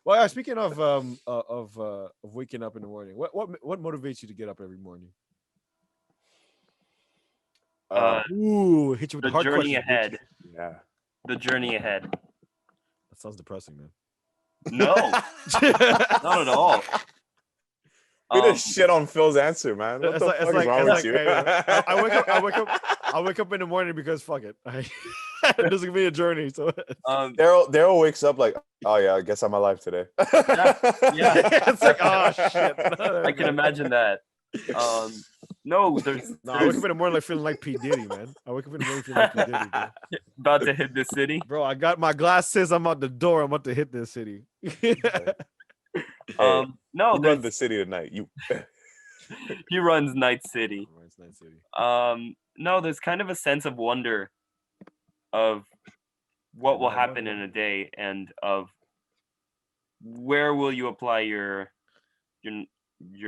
Well, speaking of waking up in the morning, what motivates you to get up every morning? Uh, Ooh, hit you with the The hard journey questions, bitch. ahead. yeah. The journey ahead. That sounds depressing, man. No, not at all. We Um, just shit on Phil's answer, man. What the fuck is wrong with you? hey, I wake up in the morning because fuck it. This is gonna be a journey. So Daryl wakes up like, oh yeah, I guess I'm alive today. yeah, it's like, oh shit. I can imagine that. No, there's No, I wake up in the morning like feeling like P Diddy, man. I wake up in the morning feeling like P Diddy, bro. about to hit the city. Bro, I got my glasses. I'm out the door. I'm about to hit this city. No, You run the city tonight. You he runs Night City. It's Night City. No, there's kind of a sense of wonder of what will happen in a day and of where will you apply your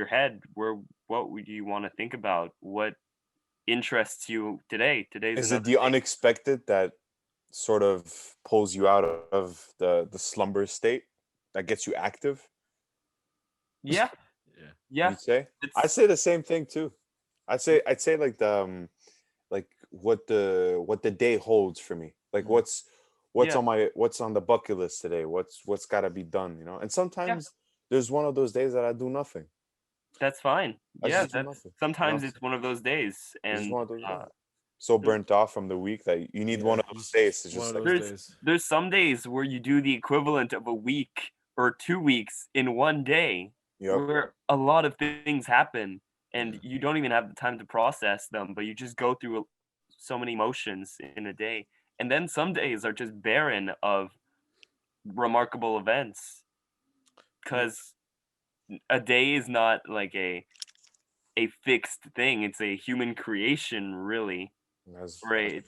head, what would you want to think about, what interests you today. is it the unexpected that sort of pulls you out of the slumber state that gets you active? Yeah. You'd say? I'd say the same thing too. I'd say like the like what the day holds for me. Like what's on the bucket list today? What's got to be done, you know? And sometimes there's one of those days that I do nothing. That's fine. Sometimes nothing. it's one of those days, and so burnt off from the week that you need one of those days. It's just like there's some days where you do the equivalent of a week or 2 weeks in one day, where a lot of things happen, and you don't even have the time to process them, but you just go through so many emotions in a day. And then some days are just barren of remarkable events, because a day is not like a fixed thing. It's a human creation, really. Right.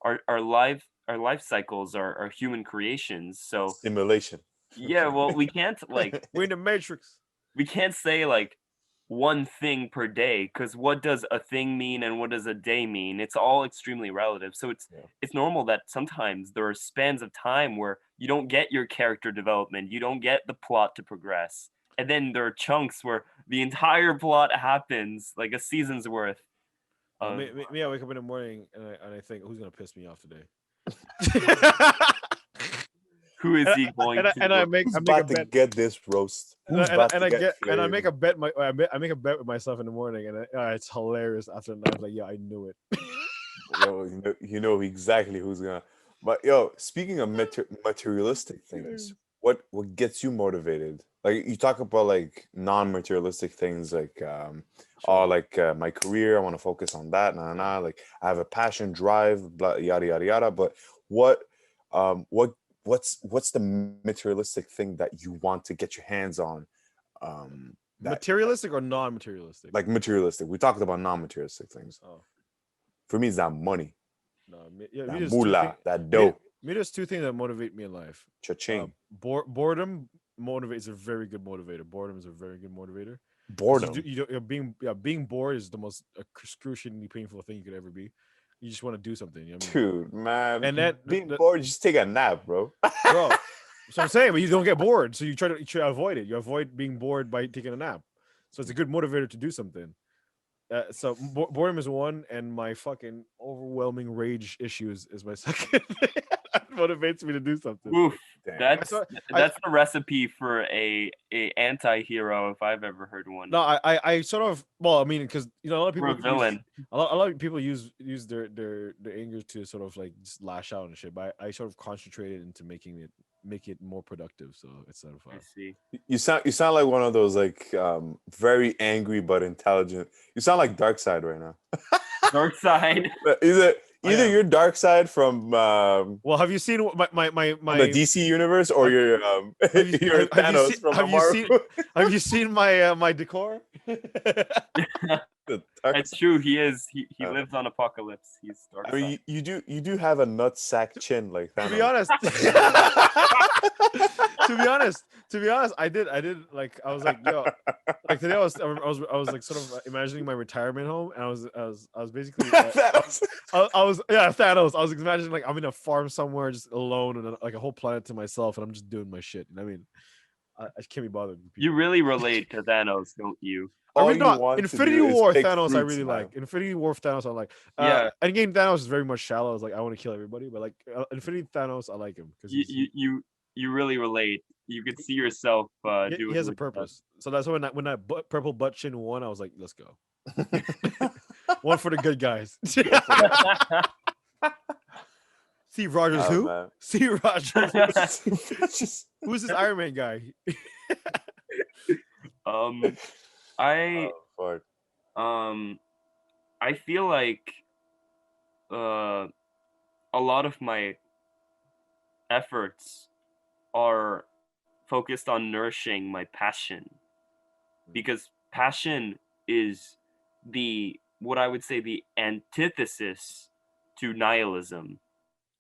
Our life cycles are human creations. So simulation. Yeah, well, we can't like we're in the Matrix. We can't say like one thing per day, because what does a thing mean and what does a day mean? It's all extremely relative. So it's normal that sometimes there are spans of time where you don't get your character development, you don't get the plot to progress. And then there are chunks where the entire plot happens, like a season's worth. Me, I wake up in the morning and I think, who's gonna piss me off today? Who is he going to? And I make a bet to get this roast. I make a bet. I make a bet with myself in the morning, and it's hilarious. After the night, I'm like, yeah, I knew it. Yo, you know exactly who's gonna. But yo, speaking of materialistic things, what gets you motivated? Like you talk about like non-materialistic things, like my career. I want to focus on that. Like I have a passion, drive, blah, yada yada yada. But what's the materialistic thing that you want to get your hands on? Materialistic or non-materialistic? Like materialistic. We talked about non-materialistic things. Oh. For me, it's that money. No, that moolah, that dough. There's two things that motivate me in life. Cha-ching. Boredom motivates a very good motivator. Boredom is a very good motivator. Boredom. Being bored is the most excruciatingly painful thing you could ever be. You just want to do something, you know what I mean? Dude, man. And then being bored, just take a nap, bro. Bro, so I'm saying, but you don't get bored, so you try to avoid it. You avoid being bored by taking a nap. So it's a good motivator to do something. So boredom is one, and my fucking overwhelming rage issues is my second. That motivates me to do something. Oof, that's the recipe for a anti-hero if I've ever heard one. No, I sort of, well, I mean, because a lot of people villain. A lot of people use their anger to sort of like just lash out and shit. But I sort of concentrated into make it more productive. So it's sort of I see. You sound like one of those like very angry but intelligent. You sound like Darkseid right now. Darkseid. Either your Darkseid from well, have you seen my the DC universe or your Thanos from Marvel? Have you seen my decor? It's true. He is. He lives on Apocalypse. He's Darkseid. I mean, you do have a nutsack chin like Thanos. To be honest. to be honest, I did like, I was like, yo, like today I was like sort of imagining my retirement home, and I was basically Thanos. Thanos. I was imagining like I'm in a farm somewhere just alone and like a whole planet to myself, and I'm just doing my shit. You know what I mean? I can't be bothered with You people. really relate to Thanos, don't you? I All really you not. want to Infinity do is War pick Thanos I fruits, really man. like. Infinity War Thanos I like. Yeah. Endgame Thanos is very much shallow. It's like I want to kill everybody, but like Infinity Thanos I like him because You really relate. You could see yourself he doing has a what he does. purpose. So that's when that purple butt chin won, I was like, let's go. One for the good guys. Steve Rogers, Oh, who? man. Steve Rogers. Just- Who's this Iron Man guy? I oh, fuck. I feel like a lot of my efforts are focused on nourishing my passion, because passion is what I would say the antithesis to nihilism.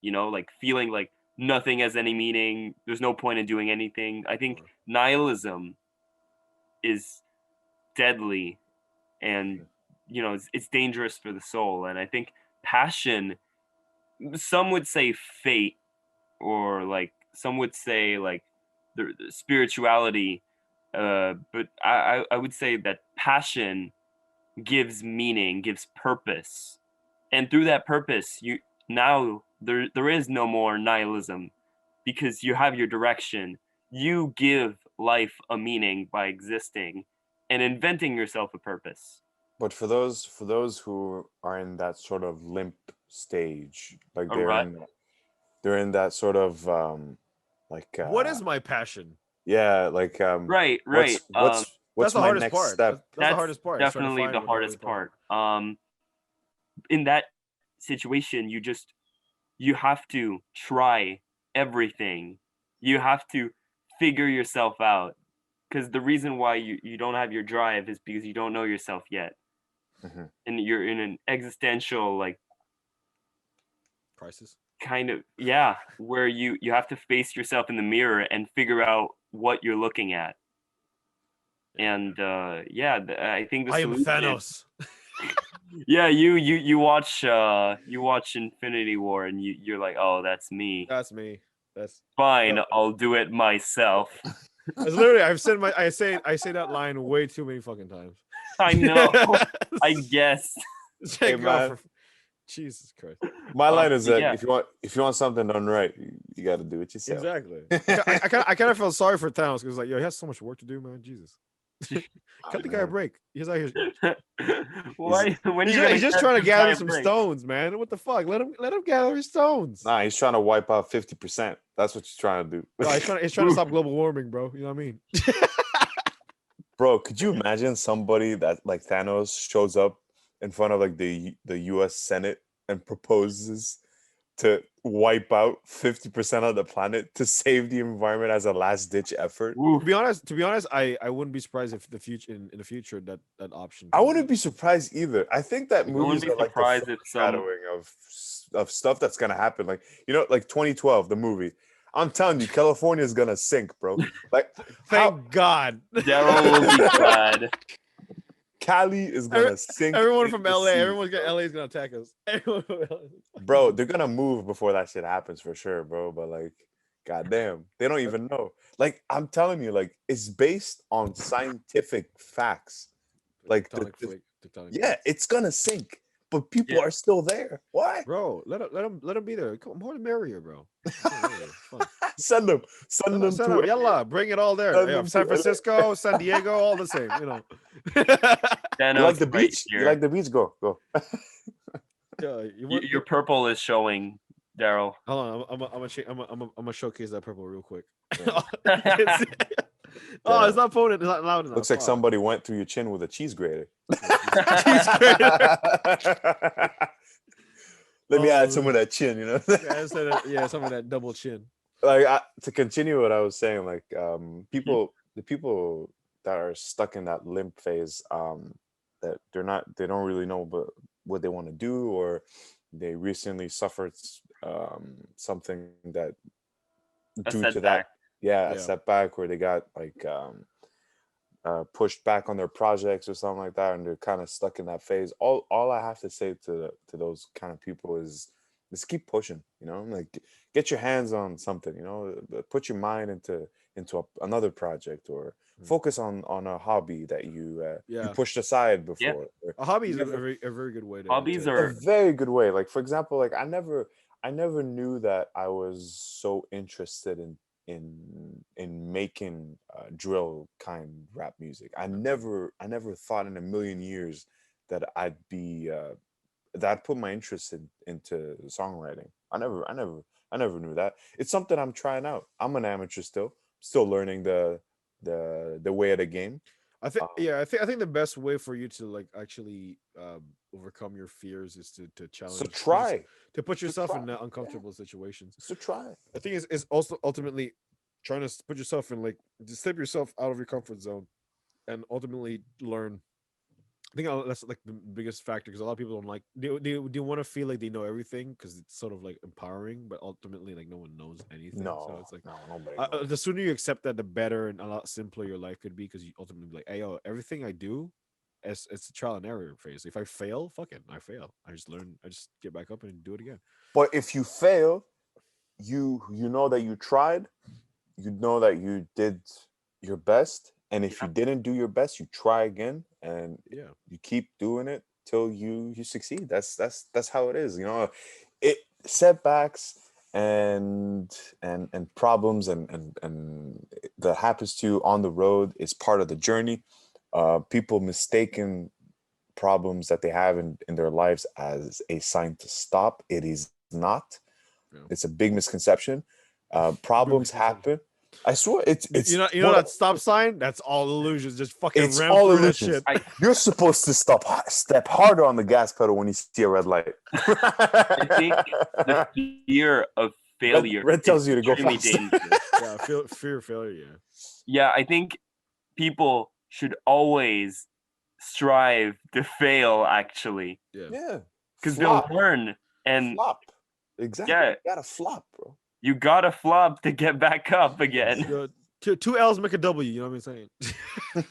You know, like feeling like nothing has any meaning, there's no point in doing anything. I think nihilism is deadly, and it's dangerous for the soul. And I think passion, some would say fate, or like some would say like the spirituality, but I would say that passion gives meaning, gives purpose, and through that purpose, there is no more nihilism, because you have your direction. You give life a meaning by existing and inventing yourself a purpose. But for those who are in that sort of limp stage, like A rut. they're in that sort of like What is my passion? yeah, like Right. what's That's the my hardest next part. step? That's the hardest part. is trying to Definitely find the what hardest part. In that situation, you have to try everything. You have to figure yourself out, because the reason why you don't have your drive is because you don't know yourself yet. And you're in an existential like crisis. kind of, where you have to face yourself in the mirror and figure out what you're looking at. And I think the I am solution Thanos. you watch Infinity War, and you're like, oh, that's me. That's me. That's Fine, I'll do it myself. It's literally I say that line way too many fucking times. I know. I guess. Hey, man. Jesus Christ. My line is that yeah. if you want something done right, you got to do it yourself. Exactly. I kind of felt sorry for Thanos because like, yo, he has so much work to do, man. Jesus. Cut the guy a break. He's out here. He's just trying to gather some stones, man. What the fuck? Let him gather his stones. Nah, he's trying to wipe out 50%. That's what he's trying to do. No, he's trying to stop global warming, bro. You know what I mean? Bro, could you imagine somebody that like Thanos shows up in front of like the US Senate and proposes to wipe out 50% of the planet to save the environment as a last ditch effort? To be honest, I wouldn't be surprised if in the future that option. I wouldn't be surprised either. I think that movies are like the foreshadowing of stuff that's gonna happen. Like, you know, like 2012, the movie. I'm telling you, California is gonna sink, bro. Like, thank God. Daryl will be glad. Cali is gonna sink. Everyone from LA, LA is gonna attack us. Bro, they're gonna move before that shit happens for sure, bro. But like, goddamn, they don't even know. Like, I'm telling you, like, it's based on scientific facts. Like, it's gonna sink, but people are still there. Why, bro? Let them be there. Come more the merrier, bro. Send them to Yalla, bring it all there. San Francisco, San Diego, all the same. You know. You like the beach? You like the beach? Go. Your purple is showing, Daryl. Hold on, I'm gonna showcase that purple real quick. Oh, it's not potent. It's not loud enough. Looks like somebody went through your chin with a cheese grater. Let me add some of that chin, you know. Some of that double chin. Like, to continue what I was saying, like the people that are stuck in that limp phase, that they don't really know what they want to do, or they recently suffered something that due to that, a setback, where they got like pushed back on their projects or something like that, and they're kind of stuck in that phase. All I have to say to those kind of people is keep pushing, you know, like get your hands on something, you know, put your mind into into another project, or focus on a hobby that you Yeah. pushed aside before. Or A hobby is you a never- very good way to. Hobbies to- are- a very good way. Like for example, like I never knew that I was so interested in making drill kind rap music. I never thought in a million years that I'd put my interest into songwriting. I never knew that. It's something I'm trying out. I'm an amateur still learning the way of the game. I think Um, I think the best way for you to like actually overcome your fears is to so challenge try to put yourself try. in Yeah. uncomfortable situations. So try. I think is also ultimately trying to put yourself in like to step yourself out of your comfort zone and ultimately learn. I think that's like the biggest factor because a lot of people don't like they want to feel like they know everything because it's sort of like empowering, but ultimately like no one knows anything. So No, it's like no, nobody knows. the sooner you accept that, the better and a lot simpler your life could be because you ultimately be like, hey, yo, everything I do, it's a trial and error phase. If I fail, fuck it, I fail. I just learn. I just get back up and do it again. But if you fail, you know that you tried, you know that you did your best, and if you didn't do your best, you try again, and Yeah, you keep doing it till you succeed. That's how it is. You know, it setbacks and problems and that happens to you on the road is part of the journey. People mistaken problems that they have in their lives as a sign to stop. It is not. yeah. It's a big misconception. Problems misconception. happen. I swear it's You know that stop sign? That's all illusions. Just fucking it's ram all through that illusions. shit. You're supposed to step harder on the gas pedal when you see a red light. I think the fear of failure Red tells is you to go extremely faster. dangerous. Yeah, fear of failure. Yeah. Yeah, I think people should always strive to fail actually, Yeah. Yeah, because they'll flop, learn. And flop. Exactly. yeah, You gotta flop, bro. you gotta flop to get back up again. Yo, two L's make a W. You know what I'm saying?